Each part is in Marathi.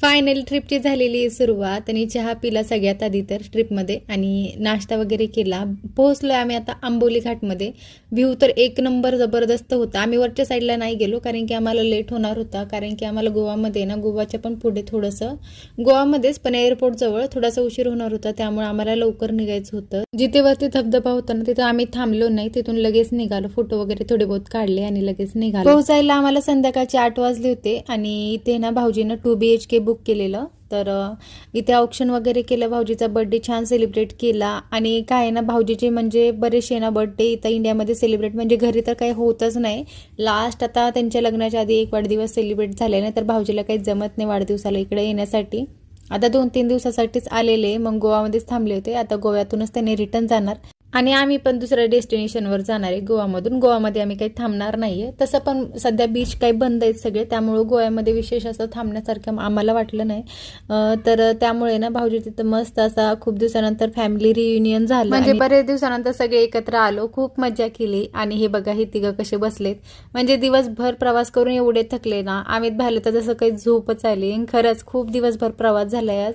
फायनल ट्रिपची झालेली सुरुवात आणि चहा पिला सगळ्यात आधी तर ट्रिपमध्ये आणि नाश्ता वगैरे केला. पोहोचलो आम्ही आता आंबोली घाटमध्ये. व्ह्यू तर एक नंबर जबरदस्त होता. आम्ही वरच्या साईडला नाही गेलो कारण की आम्हाला लेट होणार होता, कारण की आम्हाला गोवामध्ये ना, गोवाच्या पण पुढे थोडंसं, गोवामध्येच पण एअरपोर्ट जवळ थोडासा उशीर होणार होता, त्यामुळे आम्हाला लवकर निघायचं होतं. जिथे वरती धबधबा होता ना, तिथं आम्ही थांबलो नाही, तिथून लगेच निघालो. फोटो वगैरे थोडे बहुत काढले आणि लगेच निघालो. पोहोचायला आम्हाला संध्याकाळचे 8 वाजले होते आणि इथे ना भाऊजीनं 2 BHK बुक केलेलं. तर इथे ऑप्शन वगैरे केलं. भाऊजीचा बर्थडे छान सेलिब्रेट केला. आणि काय ना, भाऊजीचे म्हणजे बरेचसे ना बर्थडे इथं इंडियामध्ये सेलिब्रेट म्हणजे घरी तर काही होतच नाही. लास्ट आता त्यांच्या लग्नाच्या आधी एक वाढदिवस सेलिब्रेट झाले नाही, तर भाऊजीला काही जमत नाही वाढदिवसाला इकडे येण्यासाठी. आता 2-3 दिवसासाठीच आलेले, मग गोवामध्येच थांबले होते. आता गोव्यातूनच त्यांनी रिटर्न जाणार आणि आम्ही पण दुसऱ्या डेस्टिनेशनवर जाणार आहे गोवामधून. गोवामध्ये आम्ही काही थांबणार नाहीये. तसं पण सध्या बीच काही बंद आहेत सगळे, त्यामुळे गोव्यामध्ये विशेष असं थांबण्यासारखं आम्हाला वाटलं नाही. तर त्यामुळे ना भाऊजी तिथं मस्त असा खूप दिवसानंतर फॅमिली रियुनियन झालं, म्हणजे बरेच दिवसानंतर सगळे एकत्र आलो, खूप मजा केली. आणि हे बघा, हे तिघं कसे बसलेत, म्हणजे दिवसभर प्रवास करून एवढे थकले ना. आम्ही भाले तर जसं काही झोपच आली. खरंच खूप दिवसभर प्रवास झालाय आज.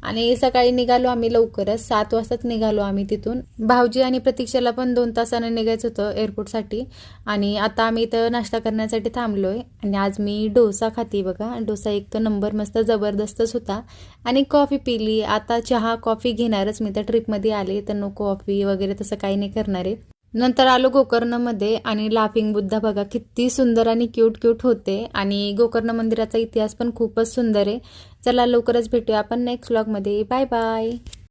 आणि सकाळी निघालो आम्ही लवकरच, 7 वाजताच निघालो आम्ही तिथून. भाऊजी आणि प्रतीक्षाला पण 2 तासाने निघायचं होतं एअरपोर्टसाठी. आणि आता आम्ही इथं नाश्ता करण्यासाठी थांबलोय. आणि आज मी डोसा खाते बघा. डोसा एक नंबर मस्त जबरदस्तच होता. आणि कॉफी पिली. आता चहा कॉफी घेणारच मी, त्या ट्रिपमध्ये आले तर नो कॉफी वगैरे तसं काही नाही करणार आहे. नंतर आलो गोकर्णमध्ये. आणि लाफिंग बुद्धा बघा किती सुंदर आणि क्यूट क्यूट होते. आणि गोकर्ण मंदिराचा इतिहास पण खूपच सुंदर आहे. चला लवकरच भेटूया आपण नेक्स्ट व्लॉगमध्ये. Bye bye.